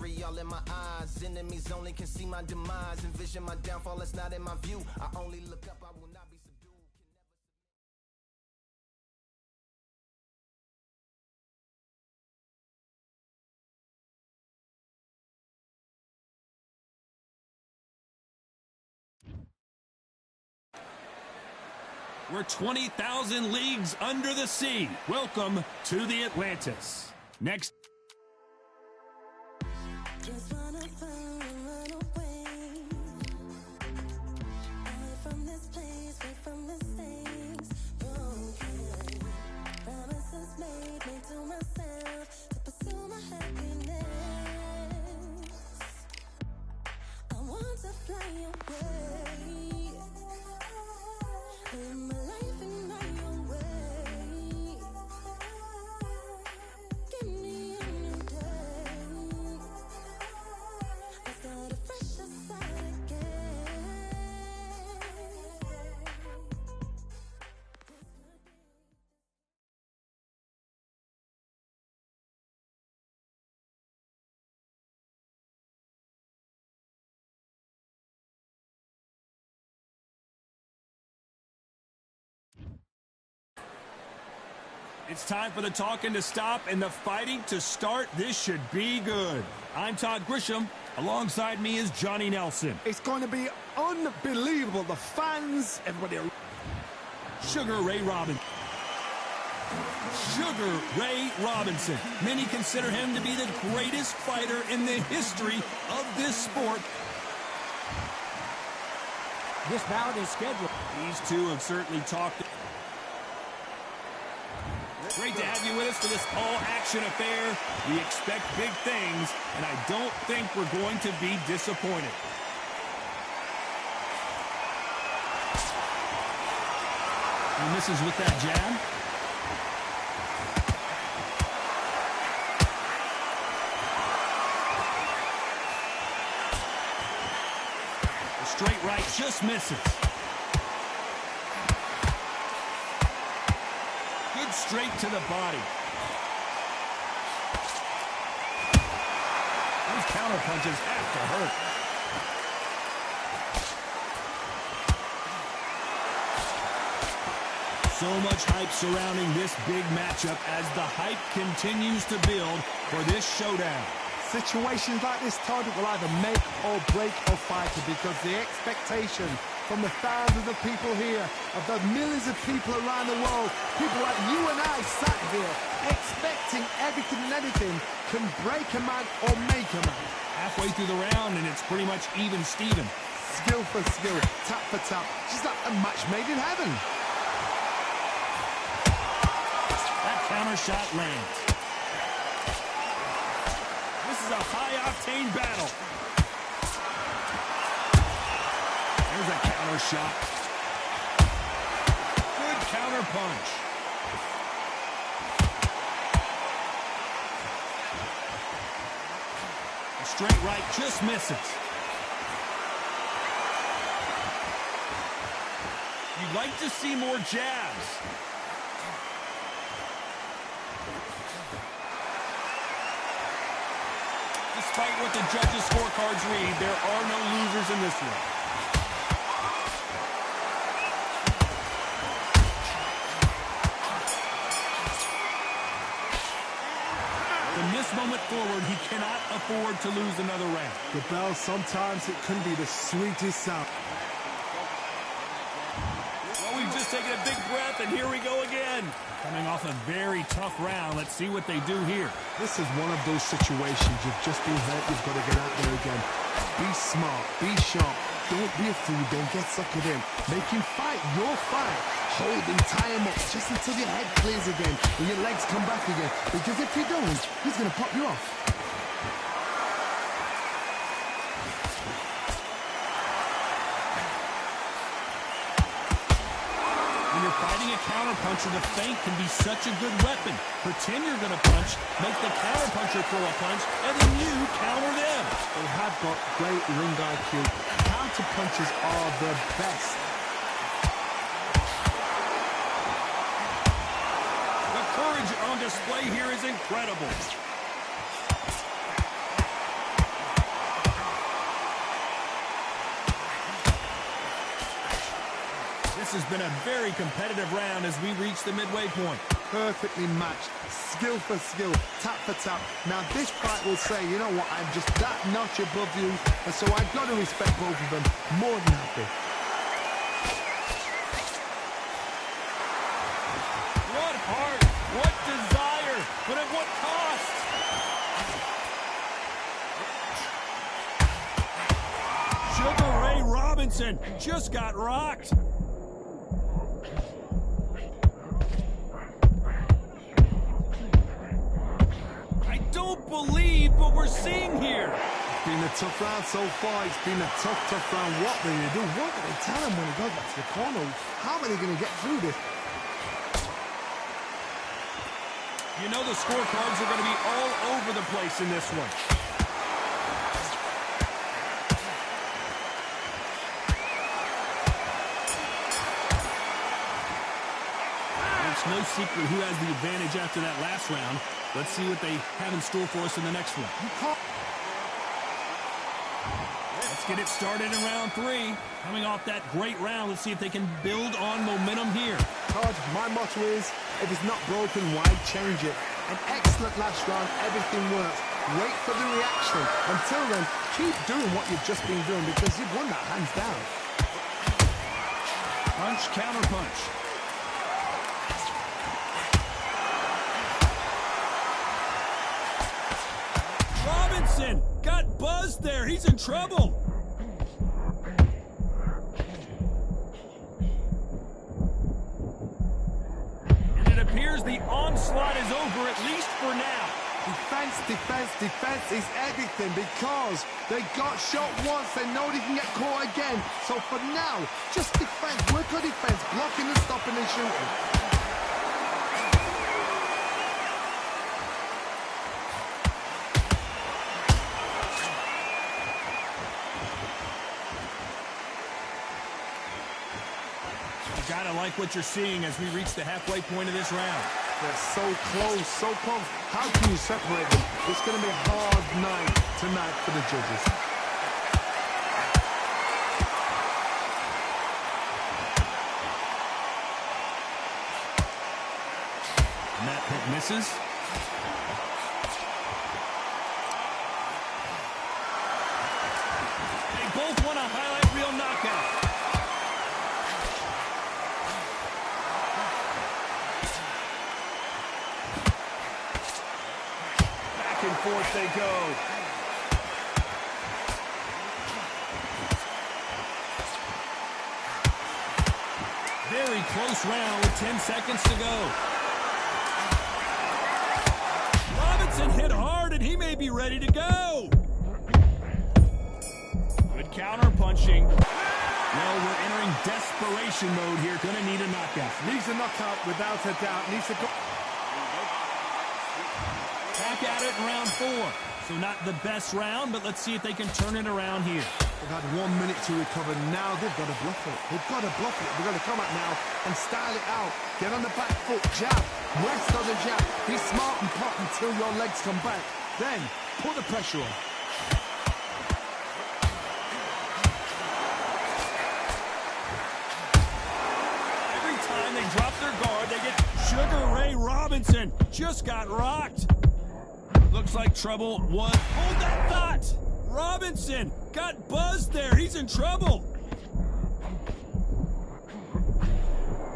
misery all in my eyes. Enemies only can see my demise. Envision my downfall, it's not in my view. I only look up, I will not be subdued. We're 20,000 leagues under the sea. Welcome to the Atlantis. Next. Just wanna run away. Away from this place, away from mistakes. Broken promises made to myself to pursue my happiness. I want to fly away. Live my life in my own way. Give me a new day. I start a fresh start again. It's time for the talking to stop and the fighting to start. This should be good. I'm Todd Grisham. Alongside me is Johnny Nelson. It's going to be unbelievable. The fans, everybody. Sugar Ray Robinson. Sugar Ray Robinson. Many consider him to be the greatest fighter in the history of this sport. This bout is scheduled. These two have certainly talked. Great to have you with us for this all-action affair. We expect big things, and I don't think we're going to be disappointed. He misses with that jab. The straight right just misses. Straight to the body. Those counter punches have to hurt. So much hype surrounding this big matchup as the hype continues to build for this showdown. Situations like this, Todd, will either make or break a fighter because the expectation from the thousands of people here, of the millions of people around the world, people like you and I sat here expecting everything and anything can break a man or make a man. Halfway through the round and it's pretty much even Steven. Skill for skill, tap for tap, just like a match made in heaven. That counter shot lands. This is a high-octane battle. There's a counter shot. Good counter punch. A straight right just misses. You'd like to see more jabs. Despite what the judges' scorecards read, there are no losers in this one. From this moment forward, he cannot afford to lose another round. The bell, sometimes it can be the sweetest sound. Well, we've just taken a big breath, and here we go again. Coming off a very tough round, let's see what they do here. This is one of those situations you've just been hurt, you've got to get out there again. Be smart, be sharp, don't be a fool, don't get suckered in. Make him fight your fight. Hold him, tie him up, just until your head clears again and your legs come back again. Because if you don't, he's going to pop you off. When you're fighting a counterpuncher, the feint can be such a good weapon. Pretend you're going to punch, make the counterpuncher throw a punch, and then you counter them. They have got great ring IQ. Counterpunchers are the best. The courage on display here is incredible. This has been a very competitive round as we reach the midway point. Perfectly matched, skill for skill, tap for tap. Now this fight will say, you know what, I'm just that notch above you, and so I've got to respect both of them more than happy. What heart, what desire, but at what cost? Sugar Ray Robinson just got rocked. I don't believe what we're seeing here. It's been a tough round so far. It's been a tough round. What are they going to do? What do they tell him when he goes back to the corner? How are they going to get through this? You know the scorecards are going to be all over the place in this one. It's no secret who has the advantage after that last round. Let's see what they have in store for us in the next one. Let's get it started in round 3. Coming off that great round, let's see if they can build on momentum here. Todd, my motto is, if it's not broken, why change it? An excellent last round, everything works. Wait for the reaction. Until then, keep doing what you've just been doing because you've won that hands down. Punch, counter punch. Robinson got buzzed there. He's in trouble. And it appears the onslaught is over, at least for now. Defense, defense, defense is everything because they got shot once. They know they can get caught again. So for now, just defense. Work on defense, blocking and stopping and shooting. Gotta like what you're seeing as we reach the halfway point of this round. They're so close, so close. How can you separate them? It's going to be a hard night tonight for the judges. And that hit misses. They both want a highlight reel knockout. And forth they go. Very close round with 10 seconds to go. Robinson hit hard and he may be ready to go. Good counter punching. Well, we're entering desperation mode here. Gonna need a knockout. Needs a knockout without a doubt. Needs to go. Back at it in round 4. So not the best round, but let's see if they can turn it around here. They've had 1 minute to recover. Now they've got to bluff it. They've got to bluff it. They've got to come out now and style it out. Get on the back foot, jab. Rest on the jab. Be smart and pop until your legs come back. Then put the pressure on. Every time they drop their guard, they get Sugar Ray Robinson. Just got rocked. Looks like trouble was... Hold that thought! Robinson got buzzed there. He's in trouble.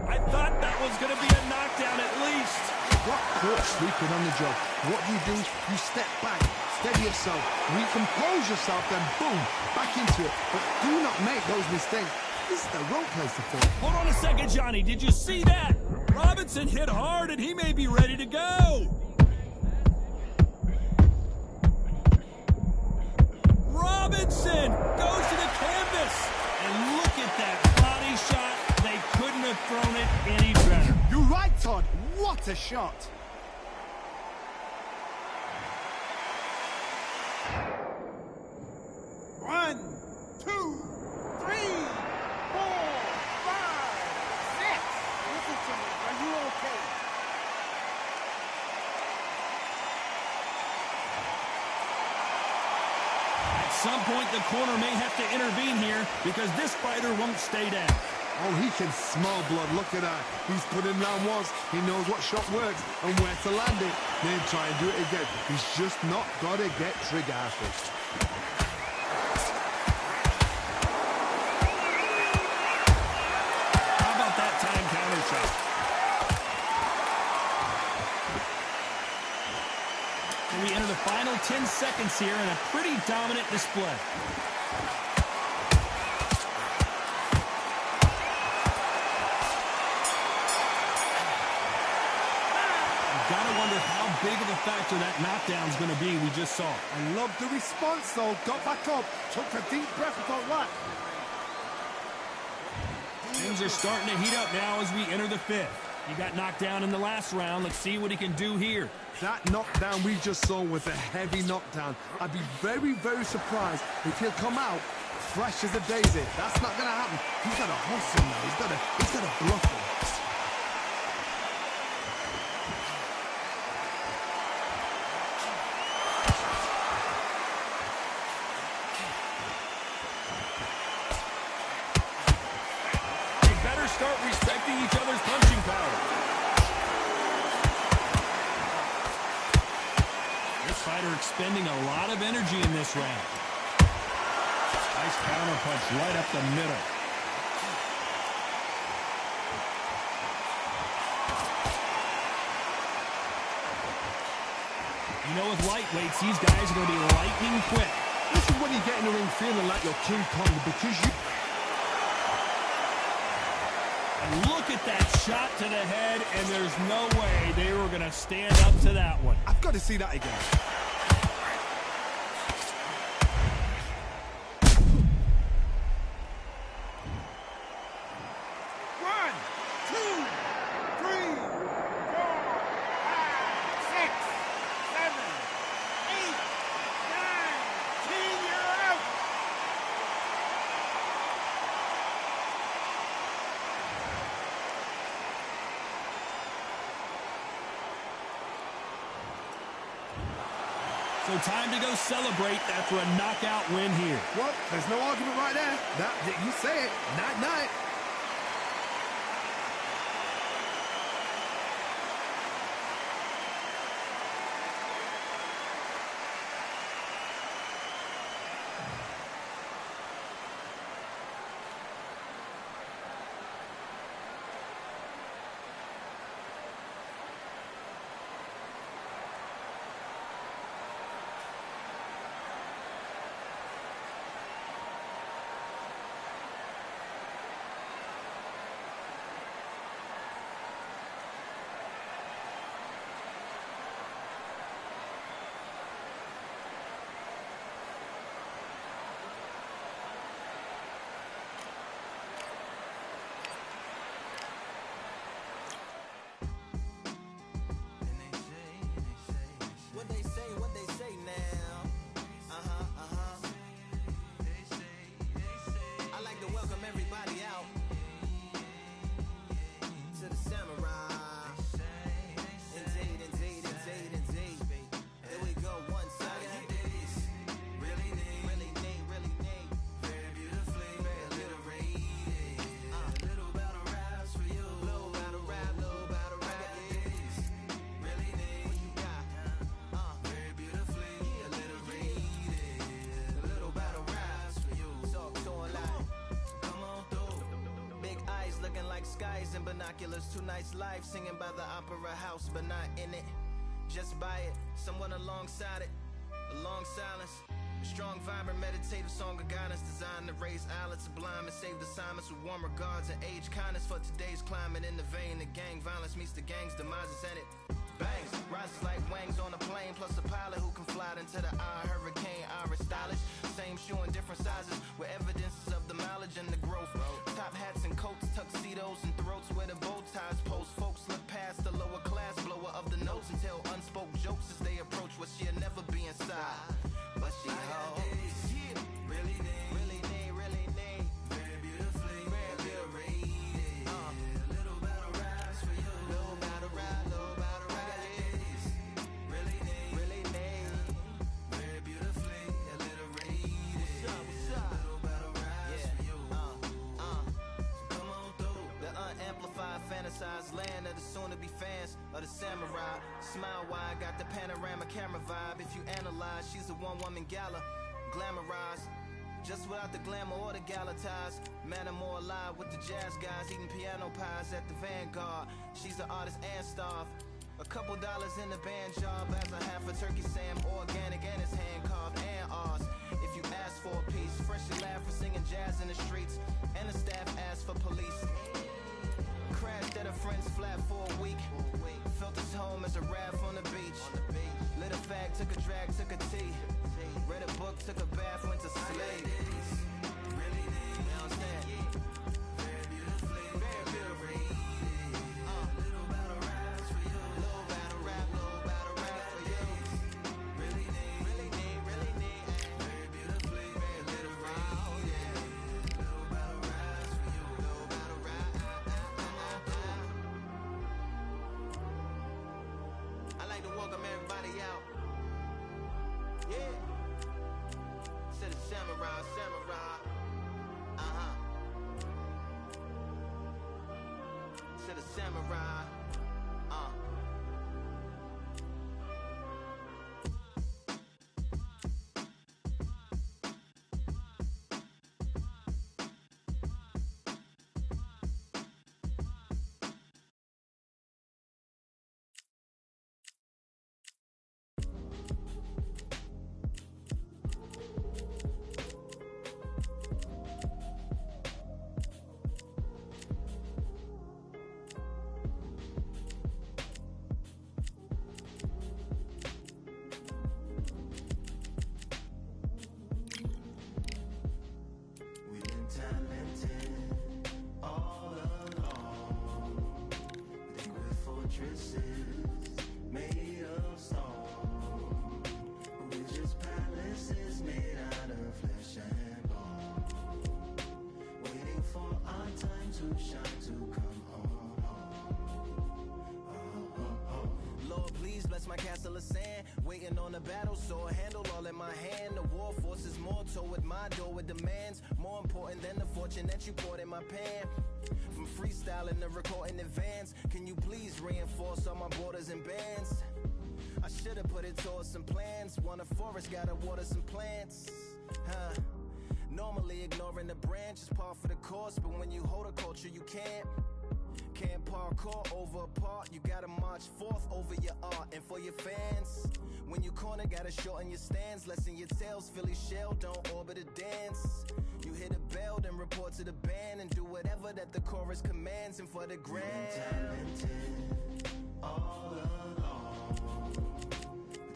I thought that was going to be a knockdown at least. Got caught sleeping on the job. What do? You step back, steady yourself, recompose yourself, then boom, back into it. But do not make those mistakes. This is the wrong place to fall. Hold on a second, Johnny. Did you see that? Robinson hit hard and he may be ready to go. Robinson goes to the canvas. And look at that body shot. They couldn't have thrown it any better. You're right, Todd. What a shot. One, two, three, 4, 5, 6. Listen to me. Are you okay? At some point, the corner may have to intervene here because this fighter won't stay down. Oh, he can smell blood. Look at that. He's put in round once. He knows what shot works and where to land it. Then try and do it again. He's just not got to get trigger happy. How about that time counter shot? And we enter the final 10 seconds here in a pretty dominant display. Gotta wonder how big of a factor that knockdown's going to be we just saw. I love the response, though. Got back up, took a deep breath and thought, right. Things are starting to heat up now as we enter the fifth. He got knocked down in the last round. Let's see what he can do here. That knockdown we just saw was a heavy knockdown. I'd be very, very surprised if he'll come out fresh as a daisy. That's not going to happen. He's got to hustle now. He's got to bluff him. Start respecting each other's punching power. This fighter expending a lot of energy in this round. Nice counter punch right up the middle. You know, with lightweights, these guys are going to be lightning quick. This is when you get in the ring feeling like you're King Kong, because you... Look at that shot to the head, and there's no way they were going to stand up to that one. I've got to see that again. One, two, three, 4, 5, 6, 7, 8, 9, 10, you're out. So time to go celebrate after a knockout win here. What? There's no argument right there. You say it. Night-night. What they say now. I like to welcome everybody out to the samurai. Indeed. Here we go, one side. Really need. Very beautifully, very alliterated. Little battle raps for you. Little battle rap. Really need. What you got? Very beautifully alliterated. Little battle raps for you. So alive. Come on through. Big eyes looking like skies and binoculars. Two nights live singing by the opera house, but not in it. Just by it. Someone alongside it. A long silence. A strong, vibrant, meditative song of guidance designed to raise eyelids sublime and save assignments with warm regards and age kindness for today's climate. In the vein, the gang violence meets the gang's demises, and it bangs, rises like wings on a plane, plus a pilot who can fly into the eye. Hurricane, Irish stylish, same shoe in different sizes, with evidences of the mileage and the growth. Top hats and coats, tuxedos and throats where the bow ties post. Folks look past the lower class blower of the notes and tell unspoke jokes as they approach what she'll never be inside. But she holds. Really need. Very beautifully, very rated. Little battle raps for you. Little battle rap. Really need. Very beautifully alliterated. What's up? Little battle raps for you. Come on the soon-to-be fans of the samurai. Smile wide, got the panorama camera vibe. If you analyze, she's a one-woman gala, glamorized. Just without the glamour or the gala ties. Man, I'm more alive with the jazz guys, eating piano pies at the Vanguard. She's an artist and starved. A couple dollars in the band job as a half a turkey Sam, organic and it's hand carved and ours. If you ask for a piece, freshly laugh for singing jazz in the streets, and the staff asked for police. Crashed at a friend's flat for a week. Felt his home as a raft on the beach. Lit a fag, took a drag, took a tea. Read a book, took a bath, went to sleep. Really need, you know what I'm saying? Very beautifully, very beautifully. Little battle raps for you. Little battle rap for you. Really need, very beautifully, very beautifully. Yeah. Little battle raps for you. Little battle rap. I like to welcome everybody out. Yeah. To the samurai. To the samurai. Made of stone, we're just palaces made out of flesh and bone, waiting for our time to shine, to come home. Lord, please bless my castle of sand, waiting on the battle sword, handle all in my hand. The war force is mortal with my door with demands, more important than the fortune that you poured in my pan. From freestyling to recording advance, can you please reinforce all my borders and bands? I should've put it towards some plans. Want a forest, gotta water some plants. Normally ignoring the branch is par for the course, but when you hold a culture you can't parkour over a part. You gotta march forth over your art. And for your fans, when you corner, gotta shorten your stance. Lessen your tails, Philly shell, don't orbit a dance. You hit a bell, then report to the band, and do whatever that the chorus commands. And for the grand, talented all along,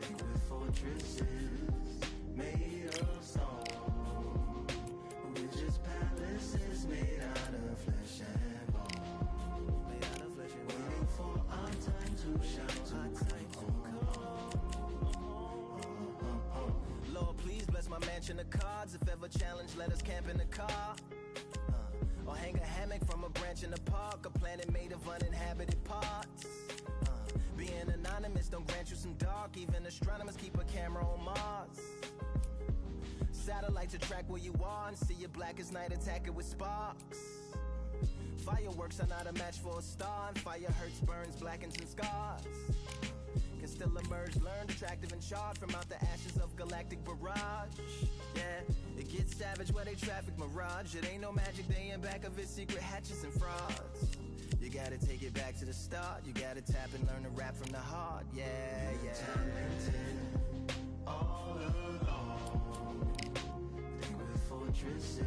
think we're fortresses made of stone, but we're just palaces made out of flesh and bone, waiting for our time to shine, to Lord, please bless my mansion of cards. If ever challenged, let us camp in the car. Or hang a hammock from a branch in the park. A planet made of uninhabited parts. Being anonymous don't grant you some dark. Even astronomers keep a camera on Mars. Satellite to track where you are and see you black as night, attack it with sparks. Fireworks are not a match for a star, and fire hurts, burns, blackens, and scars. Can still emerge, learned, attractive, and charred from out the ashes of galactic barrage. Yeah, it gets savage where they traffic mirage. It ain't no magic, they in back of it, secret hatches and frauds. You gotta take it back to the start. You gotta tap and learn to rap from the heart. Yeah, yeah. Talented all along, think we're fortresses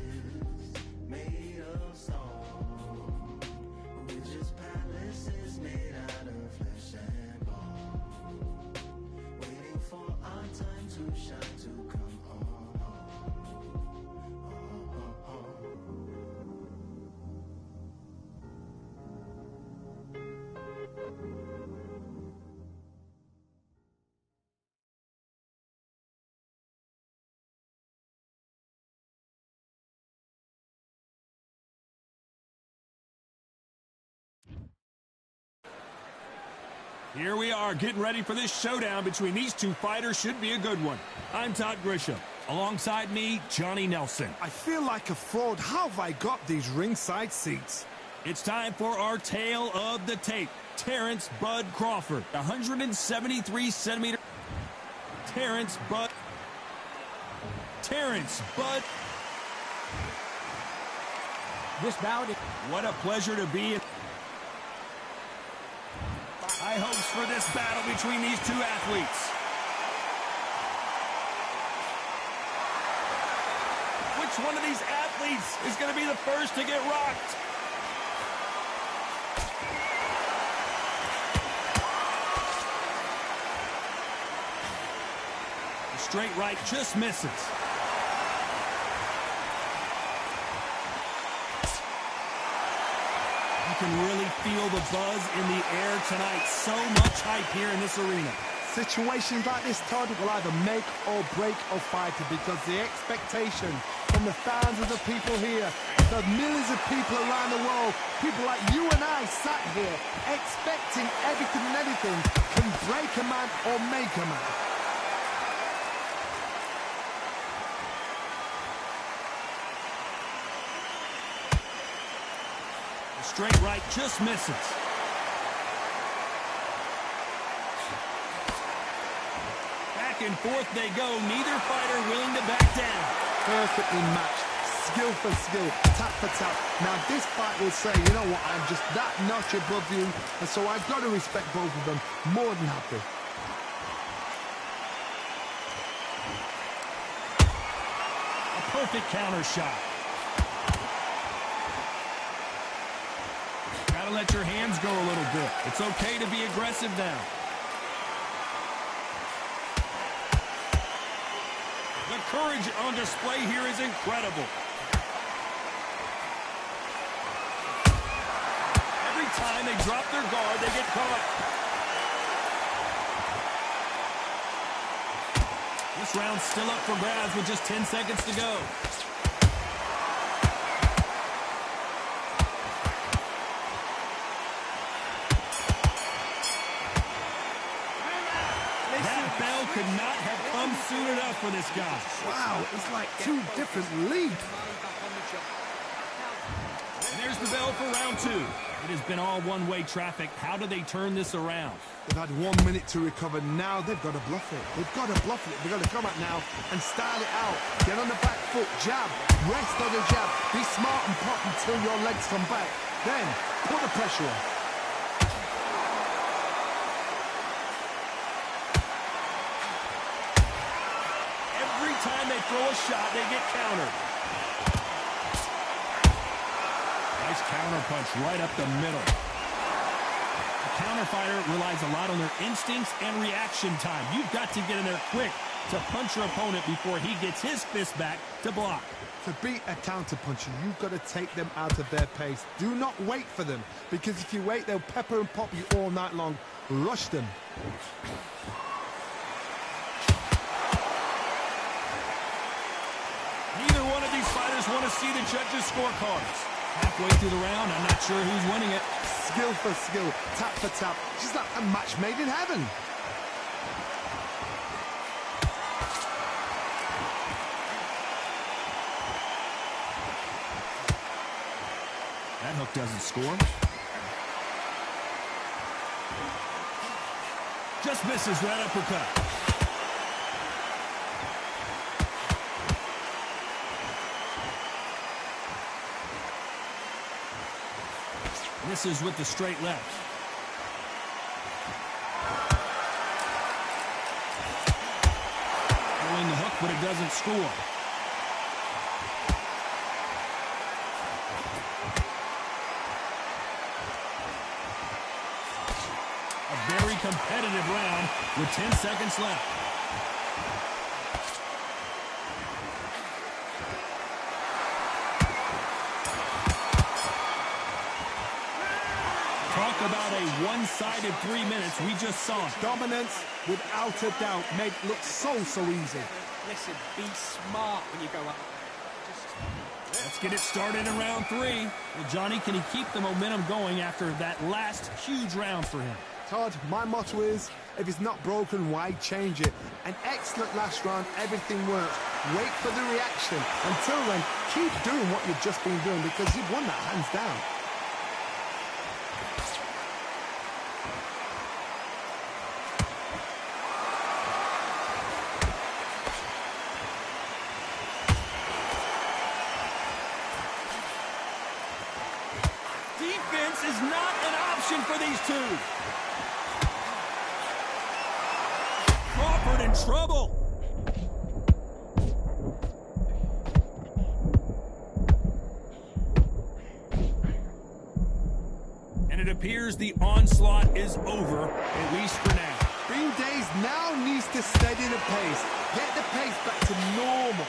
made of stone, but we're just palaces made out of flesh and bone, waiting for our time to shine, to come home. Here we are, getting ready for this showdown between these two fighters. Should be a good one. I'm Todd Grisham. Alongside me, Johnny Nelson. I feel like a fraud. How have I got these ringside seats? It's time for our tale of the tape. Terrence Bud Crawford, 173 centimeter. Terrence Bud. This bout is... What a pleasure to be in. High hopes for this battle between these two athletes. Which one of these athletes is going to be the first to get rocked? The straight right just misses. You can really feel the buzz in the air tonight. So much hype here in this arena. Situations like this, Todd, will either make or break a fighter because the expectation from the thousands of people here, the millions of people around the world, people like you and I sat here expecting everything and anything can break a man or make a man. The straight right just misses. Back and forth they go. Neither fighter willing to back down. Perfectly matched, skill for skill, tap for tap. Now this fight will say, you know what, I'm just that notch above you, and so I've got to respect both of them. More than happy. A perfect counter shot. Gotta let your hands go a little bit. It's okay to be aggressive now. The courage on display here is incredible. Every time they drop their guard, they get caught. This round's still up for grabs with just 10 seconds to go. That bell could not have come soon enough for this guy. Wow, it's like two different leagues. And there's the bell for round two. It has been all one-way traffic. How do they turn this around? They've had 1 minute to recover. Now they've got to bluff it. They've got to bluff it. They've got to come out now and style it out. Get on the back foot, jab, rest on the jab. Be smart and pop until your legs come back. Then put the pressure on. Every time they throw a shot, they get countered. Nice counter punch right up the middle. The counter fighter relies a lot on their instincts and reaction time. You've got to get in there quick to punch your opponent before he gets his fist back to block. To beat a counter-puncher, you've got to take them out of their pace. Do not wait for them, because if you wait, they'll pepper and pop you all night long. Rush them. Neither one of these fighters want to see the judges' scorecards. Halfway through the round, I'm not sure who's winning it. Skill for skill, tap for tap. Just like a match made in heaven. That hook doesn't score. Just misses that uppercut. Misses with the straight left. Throwing the hook, but it doesn't score. A very competitive round with 10 seconds left. Talk about a one-sided 3 minutes. We just saw it. Dominance, without a doubt, made it look so easy. Listen, be smart when you go up. Let's get it started in round three. Well, Johnny, can he keep the momentum going after that last huge round for him? Todd, my motto is, if it's not broken, why change it? An excellent last round, everything works. Wait for the reaction. Until then, keep doing what you've just been doing because you've won that hands down. these two. Crawford in trouble. And it appears the onslaught is over, at least for now. Green Days now needs to steady the pace. Get the pace back to normal.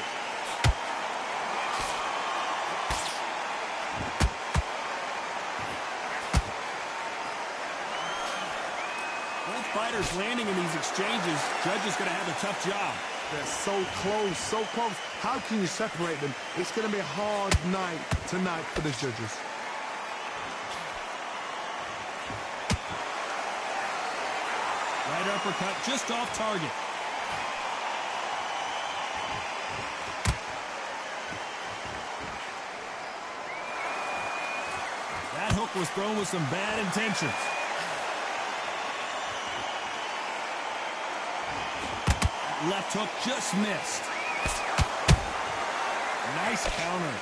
Both fighters landing in these exchanges. Judge is going to have a tough job. They're so close, so close. How can you separate them? It's going to be a hard night tonight for the judges. Right uppercut just off target. That hook was thrown with some bad intentions. That left hook just missed. Nice counter.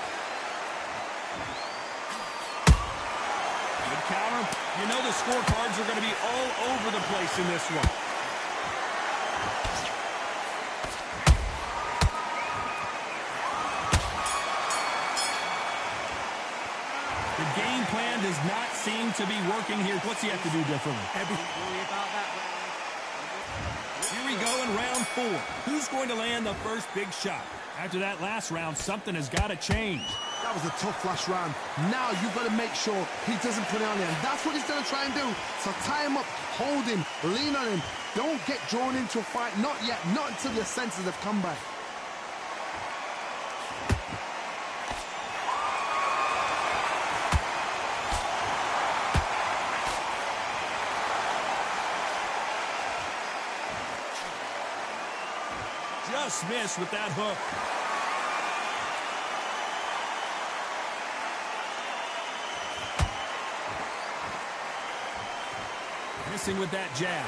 Good counter. You know the scorecards are going to be all over the place in this one. The game plan does not seem to be working here. What's he have to do differently? Worry about that. Here we go in round 4. Who's going to land the first big shot? After that last round, something has got to change. That was a tough last round. Now you've got to make sure he doesn't put it on there. And that's what he's going to try and do. So tie him up, hold him, lean on him. Don't get drawn into a fight. Not yet. Not until your senses have come back. Just missed with that hook. Missing with that jab.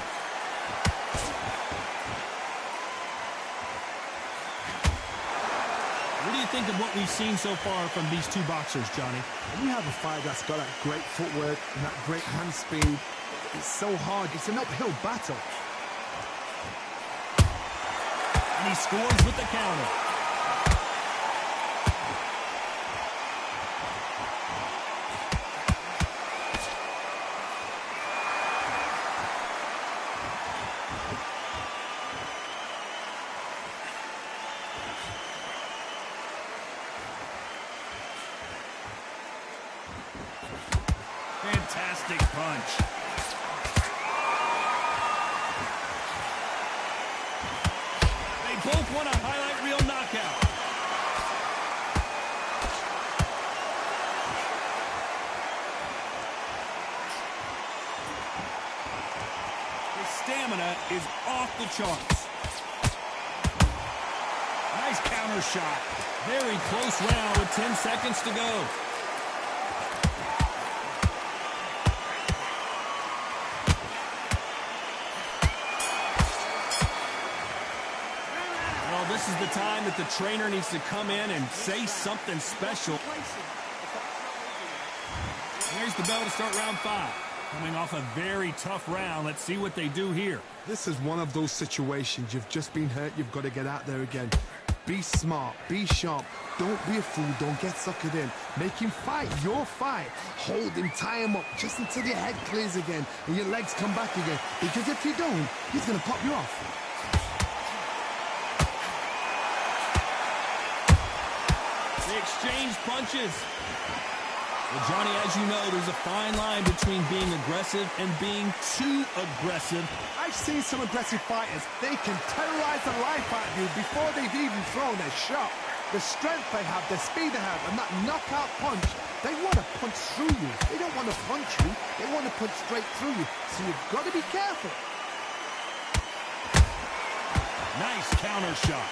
What do you think of what we've seen so far from these two boxers, Johnny? When you have a fight that's got that great footwork and that great hand speed, it's so hard. It's an uphill battle. And he scores with the counter. Fantastic punch. They both want a highlight reel knockout. His stamina is off the charts. Nice counter shot. Very close round with 10 seconds to go. This is the time that the trainer needs to come in and say something special. There's the bell to start round 5. Coming off a very tough round. Let's see what they do here. This is one of those situations. You've just been hurt. You've got to get out there again. Be smart. Be sharp. Don't be a fool. Don't get suckered in. Make him fight your fight. Hold him. Tie him up just until your head clears again and your legs come back again. Because if you don't, he's going to pop you off. They exchange punches. Well, Johnny, as you know, there's a fine line between being aggressive and being too aggressive. I've seen some aggressive fighters. They can terrorize the life out of you before they've even thrown their shot. The strength they have, the speed they have, and that knockout punch, they want to punch through you. They don't want to punch you. They want to punch straight through you. So you've got to be careful. Nice counter shot.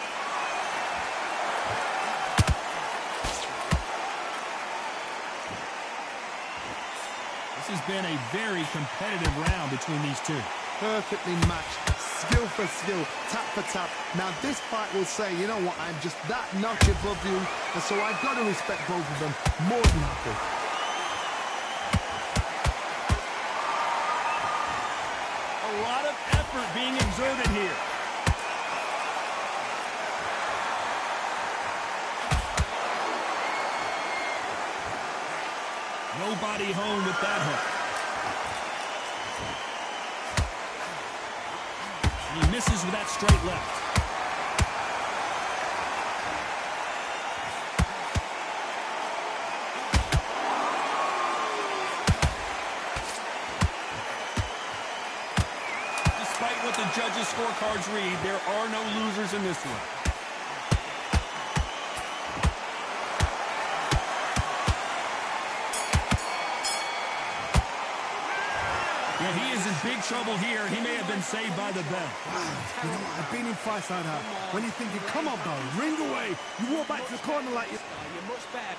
This has been a very competitive round between these two. Perfectly matched, skill for skill, tap for tap. Now this fight will say, you know what, I'm just that notch above you, and so I've got to respect both of them more than happy. preserve it here. Nobody home with that hook. And he misses with that straight left. Despite what the judges' scorecards read, there are no losers in this one. Yeah, he is in big trouble here. He may have been saved by the bell. You know what? I've been in fights like that. When you're thinking, come on, bro, ring away. You walk back to the corner like you... You're much better.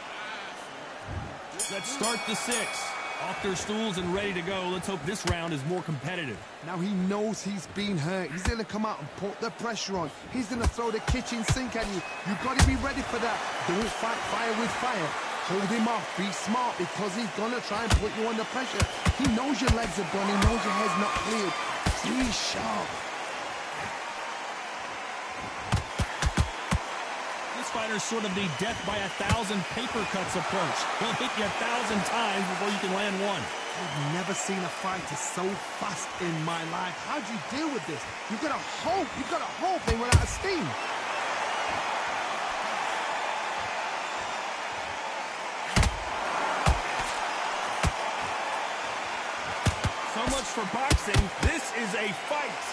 Let's start the six. Off their stools and ready to go. Let's hope this round is more competitive. Now he knows he's been hurt. He's going to come out and put the pressure on. He's going to throw the kitchen sink at you. You've got to be ready for that. Don't fight fire with fire. Hold him off. Be smart because he's going to try and put you under pressure. He knows your legs are gone. He knows your head's not cleared. Be sharp. This fighter's sort of the death by 1,000 paper cuts approach. He'll hit you 1,000 times before you can land one. I've never seen a fighter so fast in my life. How do you deal with this? You've got to hope. You've got to hope they run out of steam. So much for boxing. This is a fight.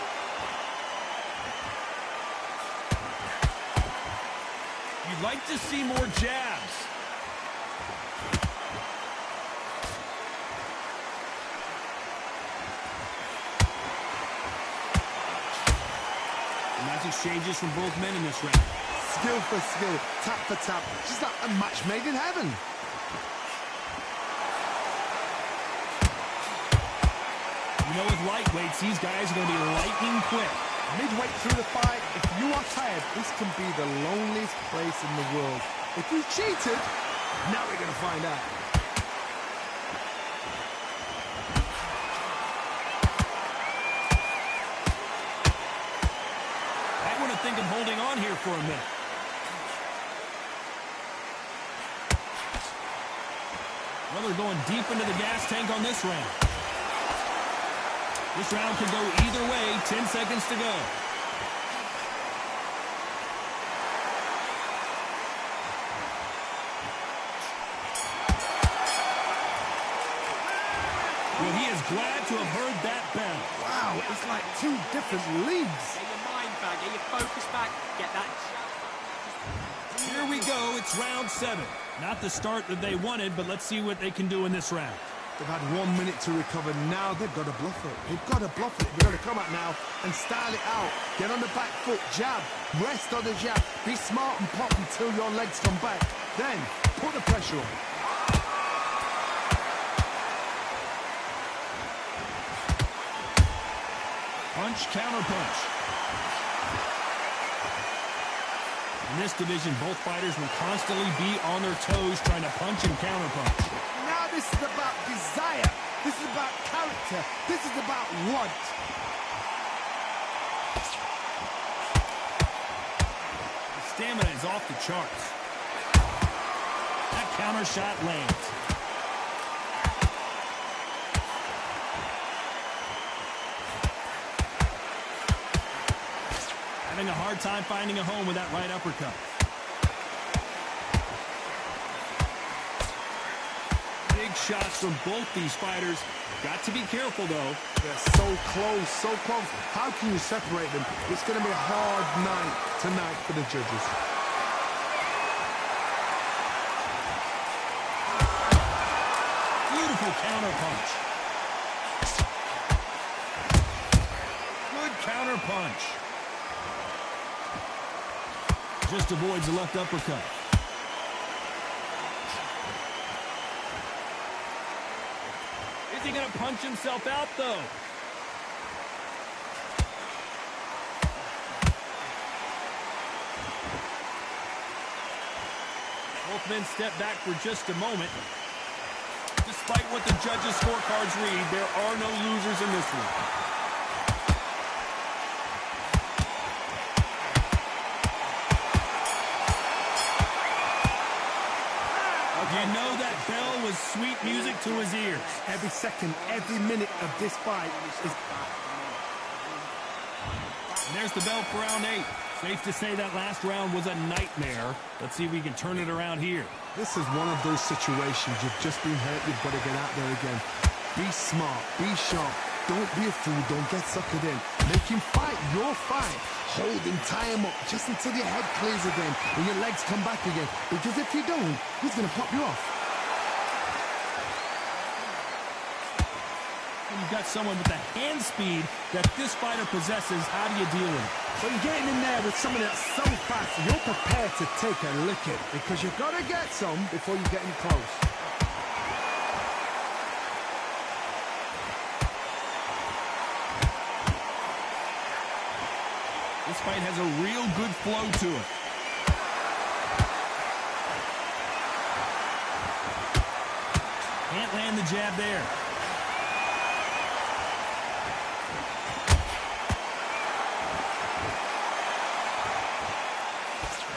You'd like to see more jabs. And nice exchanges from both men in this round. Skill for skill, tap for tap. Just like a match made in heaven. You know, with lightweights, these guys are going to be lightning quick. Midway through the fight, if you are tired, this can be the loneliest place in the world. If you cheated, now we're going to find out. I want to think of holding on here for a minute. Well, they're going deep into the gas tank on this round. This round could go either way. 10 seconds to go. Well, he is glad to have heard that bell. Wow, it's like two different leagues. Get your mind back, get your focus back, get that... Here we go. It's round 7. Not the start that they wanted, but let's see what they can do in this round. They've had 1 minute to recover. Now they've got to bluff it. They've got to bluff it. They've got to come out now and style it out. Get on the back foot, jab, rest on the jab. Be smart and pop until your legs come back. Then put the pressure on. Punch, counter punch. In this division, both fighters will constantly be on their toes trying to punch and counter punch. Now this is about desire. This is about character. This is about want. The stamina is off the charts. That counter shot lands. Having a hard time finding a home with that right uppercut. Big shots from both these fighters. Got to be careful, though. They're so close, so close. How can you separate them? It's going to be a hard night tonight for the judges. Beautiful counter punch. Good counter punch. Just avoids the left uppercut. Is he going to punch himself out, though? Both men step back for just a moment. Despite what the judges' scorecards read, there are no losers in this one. music to his ears. Every second, every minute of this fight is... And there's the bell for round 8. Safe to say that last round was a nightmare. Let's see if we can turn it around here. This is one of those situations. You've just been hurt. You've got to get out there again. Be smart. Be sharp. Don't be a fool. Don't get suckered in. Make him fight your fight. Hold him, tie him up just until your head clears again and your legs come back again. Because if you don't, he's going to pop you off. You've got someone with the hand speed that this fighter possesses. How do you deal with it? So you're getting in there with someone that's so fast, you're prepared to take a licking because you've got to get some before you get in close. This fight has a real good flow to it. Can't land the jab there.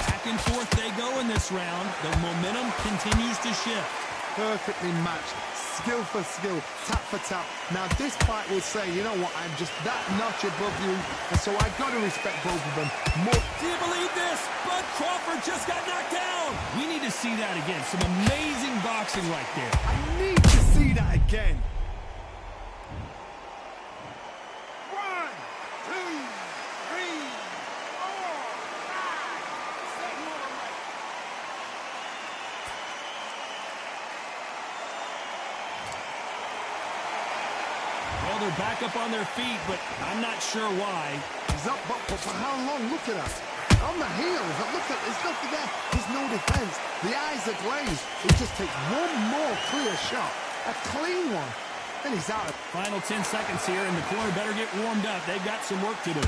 Back and forth they go in this round. The momentum continues to shift. Perfectly matched, skill for skill, tap for tap. Now this fight will say, you know what, I'm just that notch above you, and so I've got to respect both of them more. Do you believe this? Bud Crawford just got knocked down. We need to see that again. Some amazing boxing right there. I need to see that again. 1, 2, 3, 4, 5, 6 more. Well, they're back up on their feet, but I'm not sure why. He's up, but for how long? Look at that. On the heels, look at, there's nothing there. There's no defense. The eyes are glazed. It just takes one more clear shot. A clean one. Then he's out. Final 10 seconds here, and the corner better get warmed up. They've got some work to do.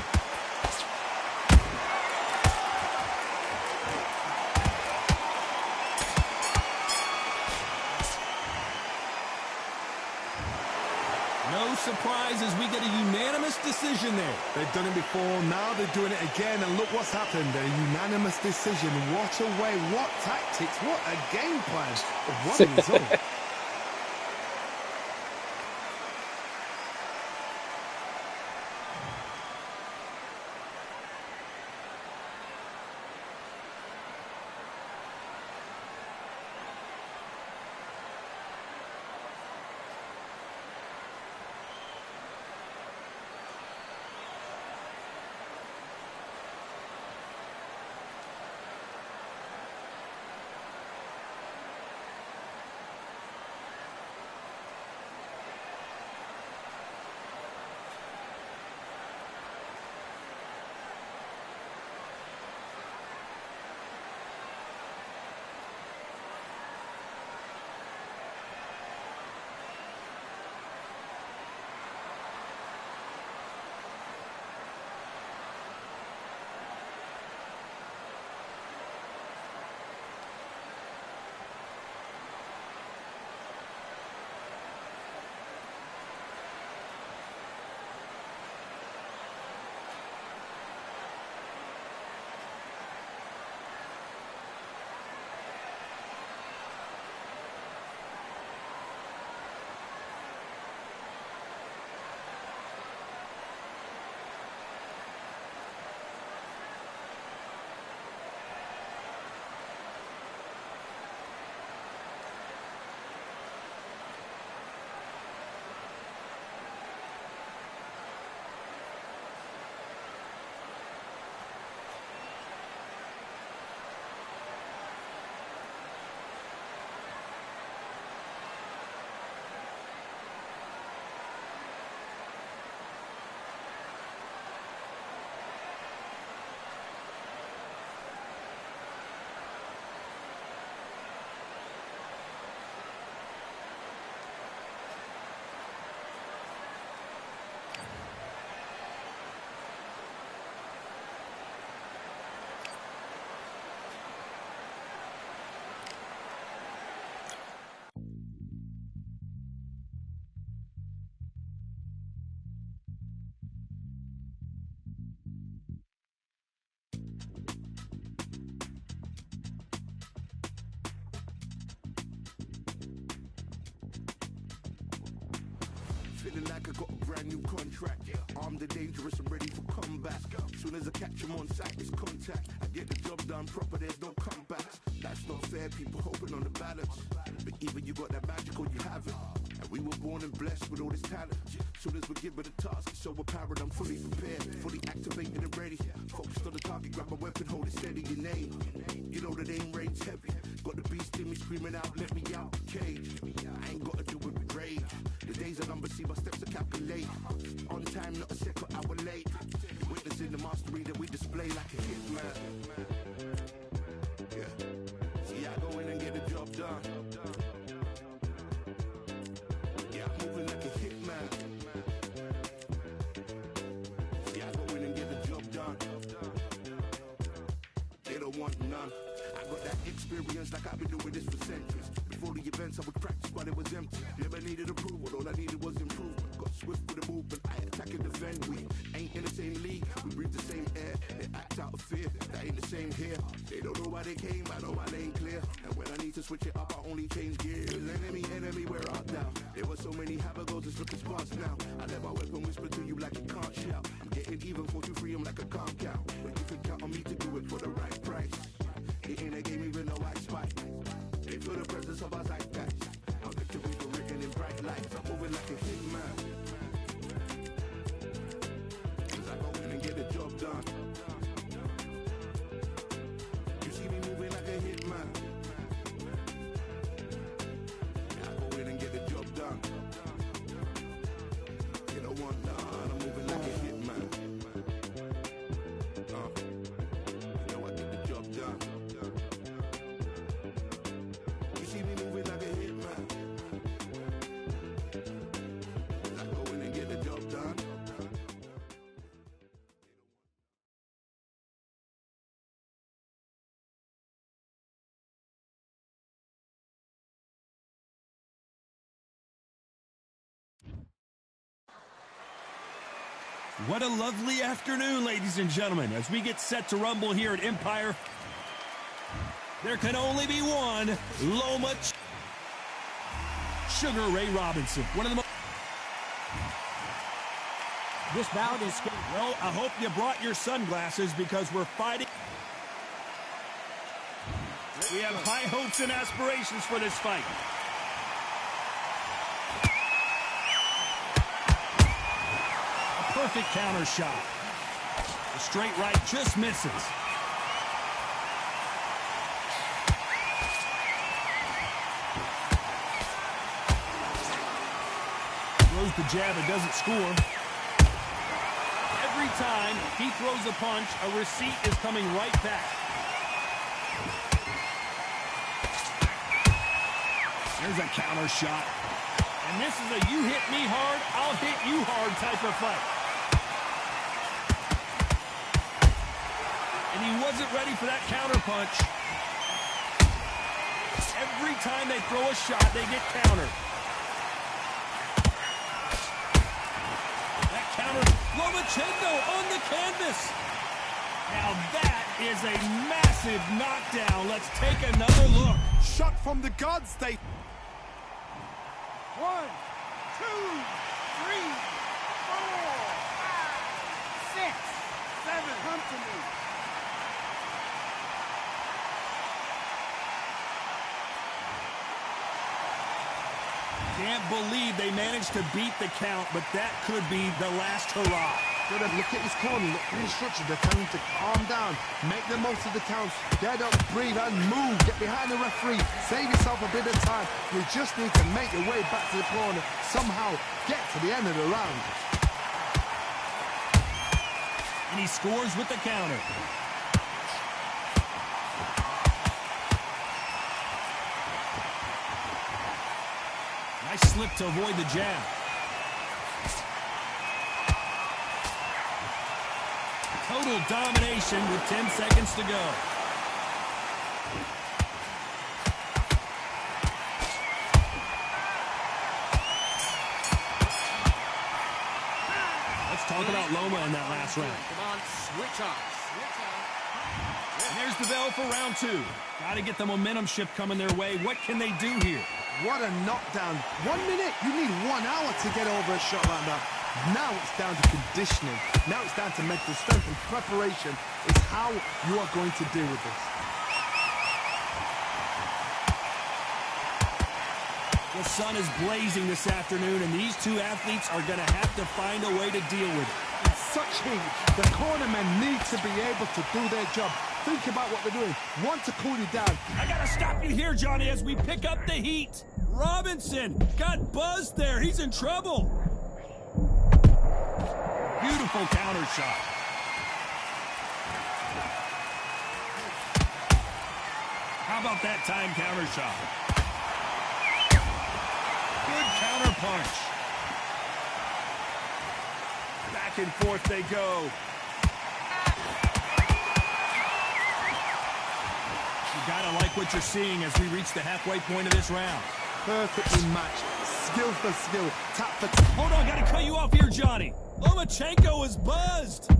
No surprise as we get a unanimous decision there. They've done it before, now they're doing it again, and look what's happened. A unanimous decision. What a way, what tactics, what a game plan. What a result. Feeling like I got a brand new contract. Armed and dangerous and ready for combat. Soon as I catch him on sight, it's contact. I get the job done proper, there's no comebacks. That's not fair, people hoping on the balance. But either you got that magic or you haven't. And we were born and blessed with all this talent. Soon as we're given the task, it's so apparent I'm fully prepared, fully activated and ready. Focused on the target, grab my weapon, hold it steady, your name. You know the aim range heavy. Got the beast in me screaming out, let me out the cage. I ain't gotta do it with rage. The days are numbered, see my steps are calculate. On time, not a second hour late. Witnessing the mastery that we display like a hitman. Yeah. See, I go in and get the job done. Yeah, I'm moving like a hitman. See, I go in and get the job done. They don't want none. I got that experience like I've been doing this for centuries. Before the events I would practice but it was empty. Never needed approval, all I needed was improvement. Got swift with the movement, I attack and defend. We ain't in the same league, we breathe the same air. They act out of fear, that ain't the same here. They don't know why they came, I know my lane clear. And when I need to switch it up, I only change gears. Enemy, where art thou? There were so many habagos, it's looking sparse now. I let my weapon whisper to you like you can't shout. I'm getting even for you free, I'm like a calm count. But you can count on me to do it for the right price. It ain't a game even though I spike. They feel the presence of our zeitgeist. Our victories were written in bright lights. I'm moving like a hitman. Cause I go in and get the job done. You see me moving like a hitman. I go in and get the job done. You don't want none. I'm moving like a hitman. You know I get the job done. You see me moving like a hitman. I go in and get the job done. What a lovely afternoon, ladies and gentlemen, as we get set to rumble here at Empire. There can only be one Loma Sugar Ray Robinson. One of the most... This bout is... Well, I hope you brought your sunglasses because we're fighting. We have high hopes and aspirations for this fight. A perfect counter shot. The straight right just misses. Throws the jab and doesn't score. Every time he throws a punch, a receipt is coming right back. There's a counter shot. And this is a you hit me hard, I'll hit you hard type of fight. And he wasn't ready for that counter punch. Every time they throw a shot, they get countered. That counter, Lomachenko on the canvas. Now that is a massive knockdown. Let's take another look. Shot from the gods, they... 1, 2, 3, 4, 5, 6, 7. Come to me. Can't believe they managed to beat the count, but that could be the last hurrah. Good, look at his corner, look at his structure. They're telling him to calm down, make the most of the counts, get up, breathe, and move. Get behind the referee, save yourself a bit of time. You just need to make your way back to the corner, somehow get to the end of the round. And he scores with the counter. Nice slip to avoid the jab. Total domination with 10 seconds to go. Let's talk about Loma in that last round. Come on, switch on. And there's the bell for round two. Got to get the momentum shift coming their way. What can they do here? What a knockdown. 1 minute, you need 1 hour to get over a shot like that. Now it's down to conditioning. Now it's down to mental strength, and preparation is how you are going to deal with this. The sun is blazing this afternoon, and these two athletes are going to have to find a way to deal with it. In such heat, the cornermen need to be able to do their job. Think about what they're doing. Want to cool you down. I got to stop you here, Johnny, as we pick up the heat. Robinson got buzzed there. He's in trouble. Beautiful counter shot. How about that time counter shot? Good counter punch. Back and forth they go. You gotta like what you're seeing as we reach the halfway point of this round. Perfectly matched. Skill for skill. Tap for tap. Hold on, gotta cut you off here, Johnny. Lomachenko is buzzed.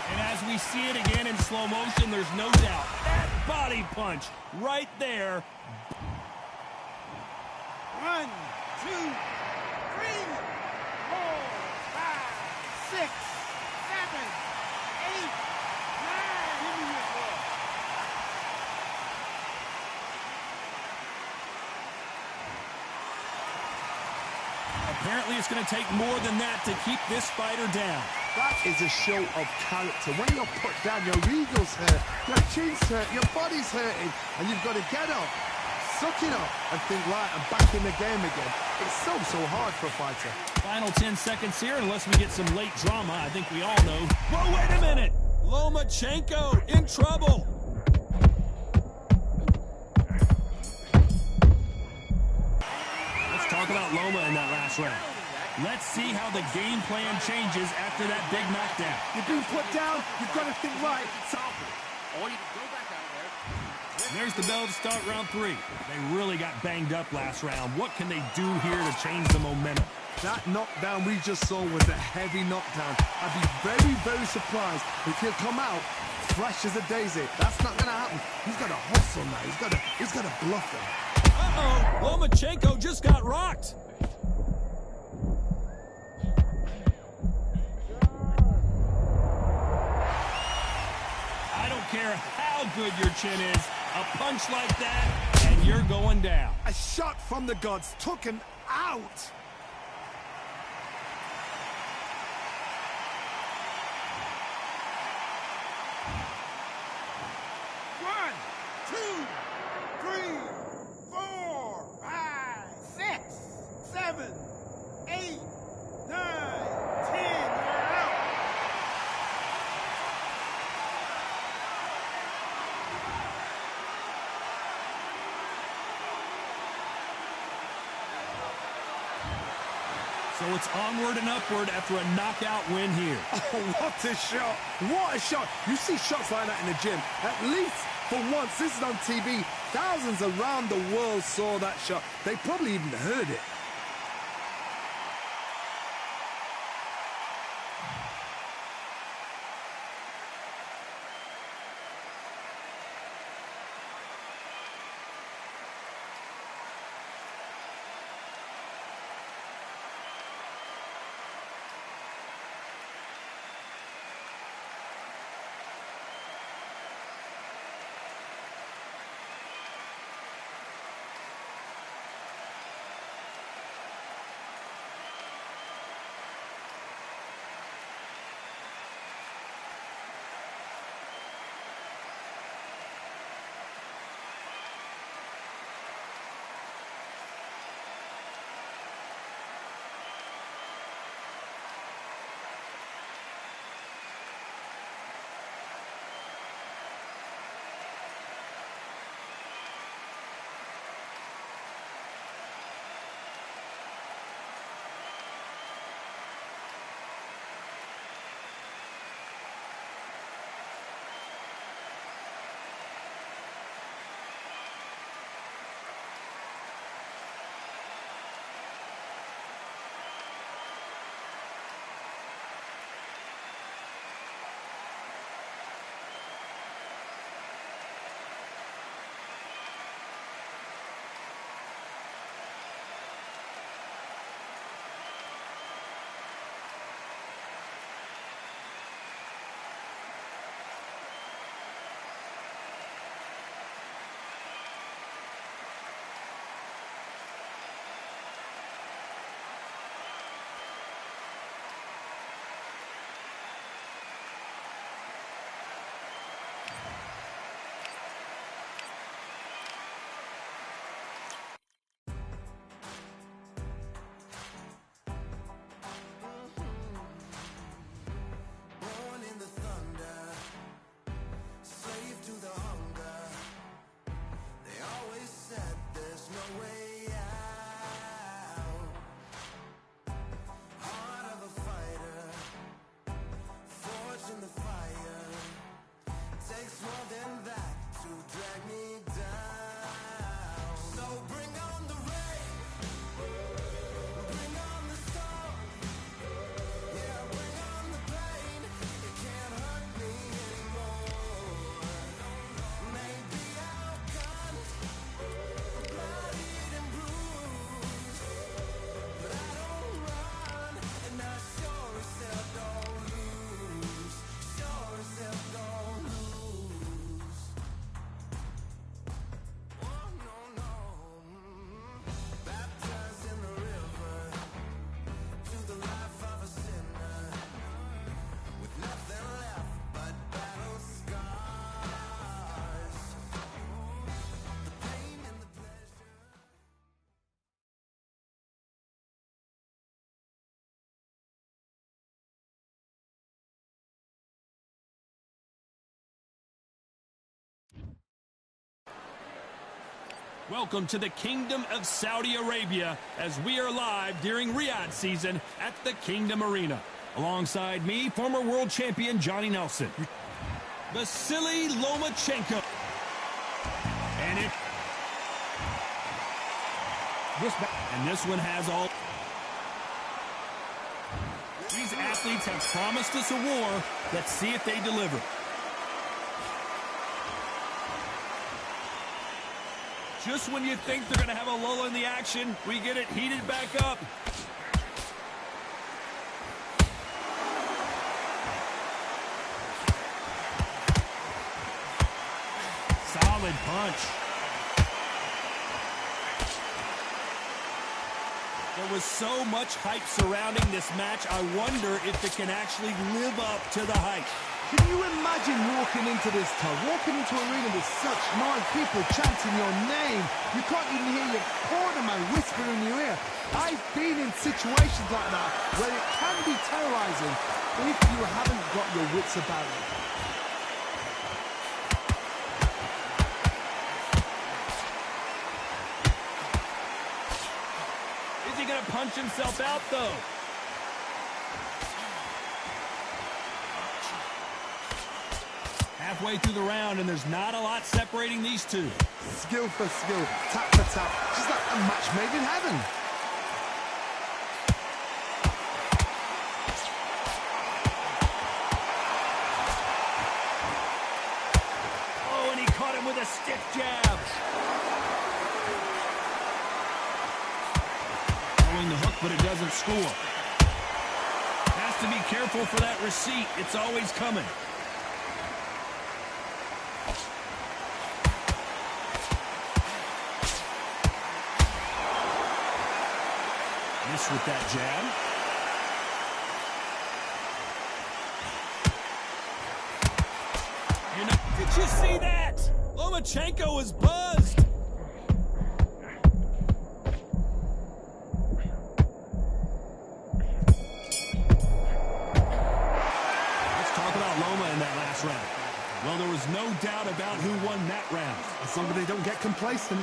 And as we see it again in slow motion, there's no doubt. That body punch right there. 1, 2, 3, 4, 5, 6, 7, 8, 9. Hit me with one. Apparently it's going to take more than that to keep this fighter down. That is a show of character. When you're put down, your ego's hurt, your chin's hurt, your body's hurting, and you've got to get up, suck it up, and think, right, I'm back in the game again. It's so hard for a fighter. Final 10 seconds here, unless we get some late drama. I think we all know. Whoa, wait a minute! Lomachenko in trouble. Let's talk about Loma in that last round. Let's see how the game plan changes after that big knockdown. You've been put down, you've got to think, right, so There's the bell to start round 3. They really got banged up last round. What can they do here to change the momentum? that knockdown we just saw was a heavy knockdown. I'd be very, very surprised if he'll come out fresh as a daisy. That's not going to happen. He's got to hustle now. He's got to bluff him. Uh-oh, Lomachenko just got rocked. I don't care how good your chin is, a punch like that, and you're going down. A shot from the gods took him out. One, two, three, 4, 5, 6, 7, 8, 9, 10. You're out. So it's onward and upward after a knockout win here. Oh, what a shot. What a shot. You see shots like that in the gym. At least for once, this is on TV. Thousands around the world saw that shot. They probably even heard it. Welcome to the Kingdom of Saudi Arabia as we are live during Riyadh season at the Kingdom Arena. Alongside me, former world champion Johnny Nelson. Vasily Lomachenko. And this one has all. These athletes have promised us a war. Let's see if they deliver. Just when you think they're going to have a lull in the action, we get it heated back up. Solid punch. There was so much hype surrounding this match, I wonder if it can actually live up to the hype. Can you imagine walking into this, Todd? Walking into an arena with such noise, people chanting your name. You can't even hear your cornerman whisper in your ear. I've been in situations like that where it can be terrorizing if you haven't got your wits about you. Is he going to punch himself out, though? Halfway through the round, and there's not a lot separating these two. Skill for skill, tap for tap, just like a match made in heaven. Oh, and he caught him with a stiff jab. Throwing the hook, but it doesn't score. Has to be careful for that receipt. It's always coming. Miss with that jab. Did you see that? Lomachenko was buzzed. Let's talk about Loma in that last round. Well, there was no doubt about who won that round. As long as they don't get complacent.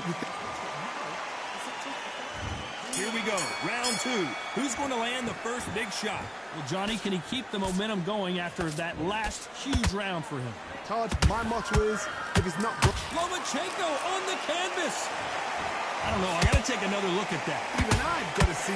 Here we go, round two. Who's going to land the first big shot? Well, Johnny, can he keep the momentum going after that last huge round for him? Todd, my motto is, if it's not... Lomachenko on the canvas. I don't know, I got to take another look at that. Even I've got to see